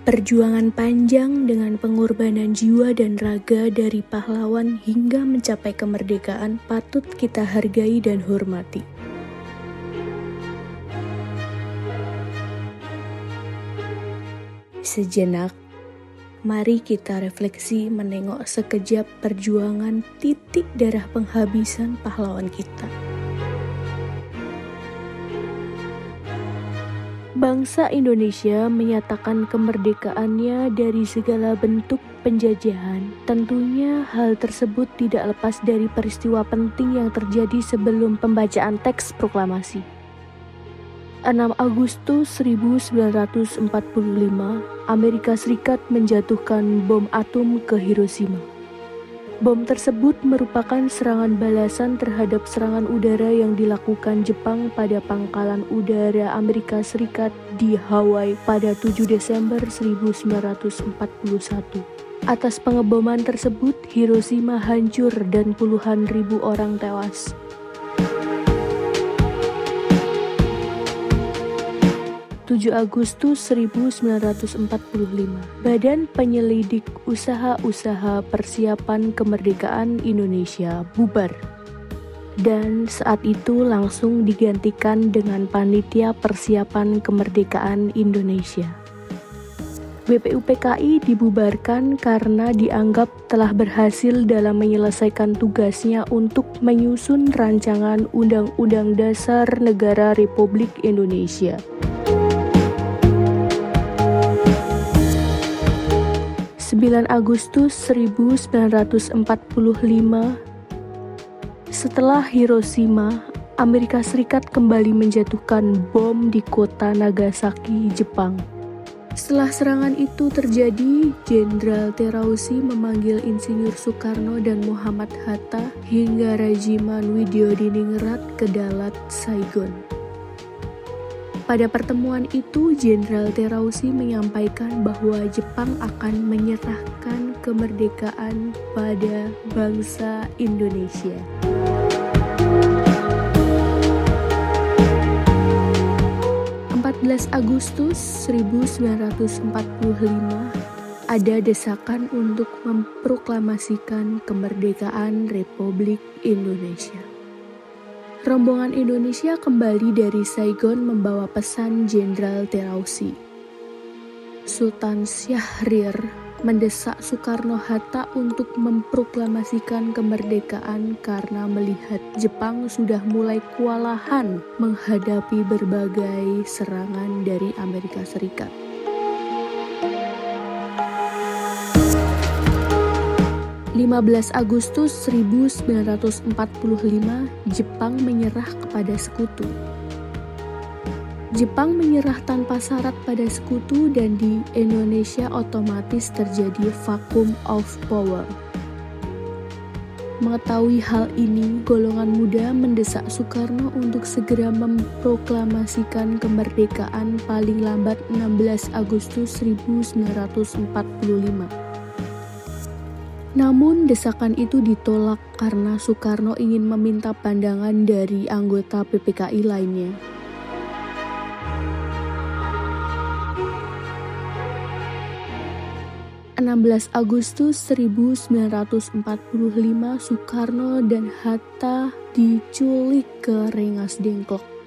Perjuangan panjang dengan pengorbanan jiwa dan raga dari pahlawan hingga mencapai kemerdekaan patut kita hargai dan hormati. Sejenak, mari kita refleksi menengok sekejap perjuangan titik darah penghabisan pahlawan kita. Bangsa Indonesia menyatakan kemerdekaannya dari segala bentuk penjajahan. Tentunya hal tersebut tidak lepas dari peristiwa penting yang terjadi sebelum pembacaan teks proklamasi. 6 Agustus 1945, Amerika Serikat menjatuhkan bom atom ke Hiroshima. Bom tersebut merupakan serangan balasan terhadap serangan udara yang dilakukan Jepang pada pangkalan udara Amerika Serikat di Hawaii pada 7 Desember 1941. Atas pengeboman tersebut, Hiroshima hancur dan puluhan ribu orang tewas. 7 Agustus 1945, Badan Penyelidik Usaha-Usaha Persiapan Kemerdekaan Indonesia bubar. Dan saat itu langsung digantikan dengan Panitia Persiapan Kemerdekaan Indonesia. BPUPKI dibubarkan karena dianggap telah berhasil dalam menyelesaikan tugasnya untuk menyusun rancangan Undang-Undang Dasar Negara Republik Indonesia. 9 Agustus 1945, setelah Hiroshima, Amerika Serikat kembali menjatuhkan bom di kota Nagasaki, Jepang. Setelah serangan itu terjadi, Jenderal Terauchi memanggil Insinyur Soekarno dan Muhammad Hatta hingga Rajiman Widyodiningrat ke Dalat, Saigon. Pada pertemuan itu, Jenderal Terauchi menyampaikan bahwa Jepang akan menyerahkan kemerdekaan pada bangsa Indonesia. Agustus 1945, ada desakan untuk memproklamasikan kemerdekaan Republik Indonesia. Rombongan Indonesia kembali dari Saigon membawa pesan Jenderal Terauchi. Sultan Syahrir mendesak Soekarno-Hatta untuk memproklamasikan kemerdekaan karena melihat Jepang sudah mulai kewalahan menghadapi berbagai serangan dari Amerika Serikat. Agustus 1945, Jepang menyerah kepada sekutu. Jepang menyerah tanpa syarat pada sekutu dan di Indonesia otomatis terjadi vacuum of power. Mengetahui hal ini, golongan muda mendesak Soekarno untuk segera memproklamasikan kemerdekaan paling lambat 16 Agustus 1945. Namun desakan itu ditolak karena Soekarno ingin meminta pandangan dari anggota PPKI lainnya. Agustus 1945, Soekarno dan Hatta diculik ke Rengas Dengklok.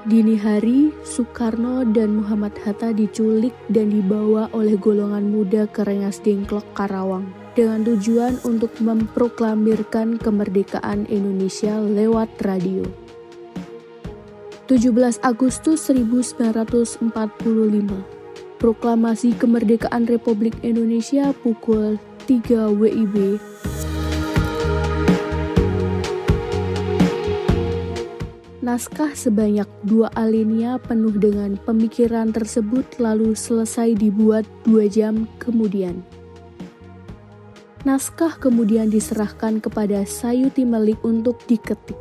Dini hari, Soekarno dan Muhammad Hatta diculik dan dibawa oleh golongan muda ke Rengas Dengklok, Karawang, dengan tujuan untuk memproklamirkan kemerdekaan Indonesia lewat radio. 17 Agustus 1945, Proklamasi Kemerdekaan Republik Indonesia pukul 3 WIB. Naskah sebanyak 2 alinea penuh dengan pemikiran tersebut lalu selesai dibuat 2 jam kemudian. Naskah kemudian diserahkan kepada Sayuti Melik untuk diketik.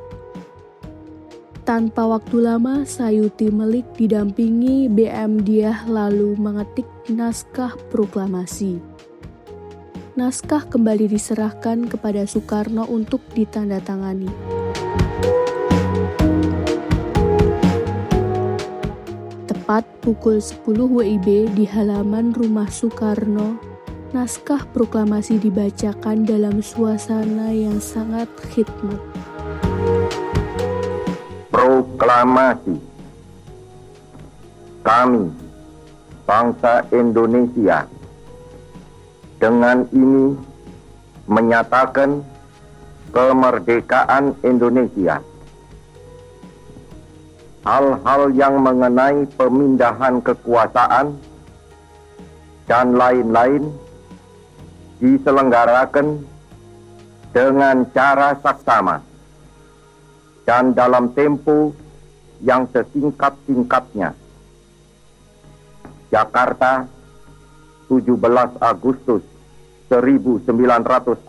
Tanpa waktu lama, Sayuti Melik didampingi BM Diah lalu mengetik naskah proklamasi. Naskah kembali diserahkan kepada Soekarno untuk ditandatangani. Tepat pukul 10 WIB di halaman rumah Soekarno, naskah proklamasi dibacakan dalam suasana yang sangat khidmat. Proklamasi. Kami, bangsa Indonesia, dengan ini menyatakan kemerdekaan Indonesia. Hal-hal yang mengenai pemindahan kekuasaan dan lain-lain diselenggarakan dengan cara saksama dan dalam tempo yang sesingkat-singkatnya. Jakarta, 17 Agustus 1945,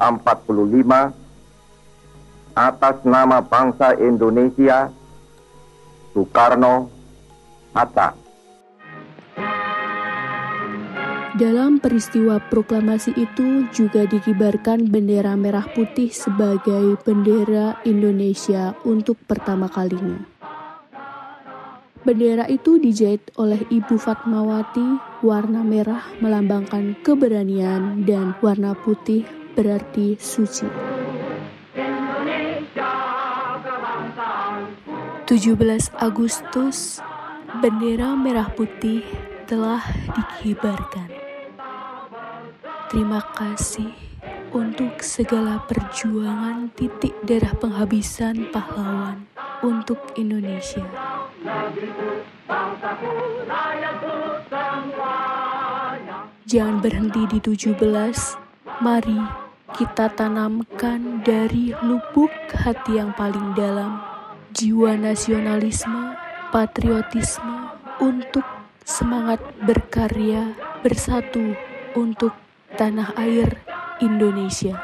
atas nama bangsa Indonesia, Soekarno, Hatta. Dalam peristiwa proklamasi itu juga dikibarkan bendera merah putih sebagai bendera Indonesia untuk pertama kalinya. Bendera itu dijahit oleh Ibu Fatmawati, warna merah melambangkan keberanian dan warna putih berarti suci. 17 Agustus, bendera merah putih telah dikibarkan. Terima kasih untuk segala perjuangan titik darah penghabisan pahlawan untuk Indonesia. Jangan berhenti di 17, mari kita tanamkan dari lubuk hati yang paling dalam jiwa nasionalisme, patriotisme untuk semangat berkarya bersatu untuk tanah air Indonesia.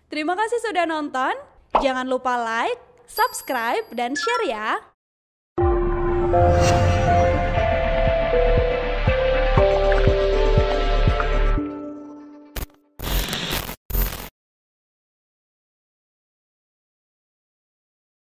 Terima kasih sudah nonton. Jangan lupa like, subscribe, dan share ya.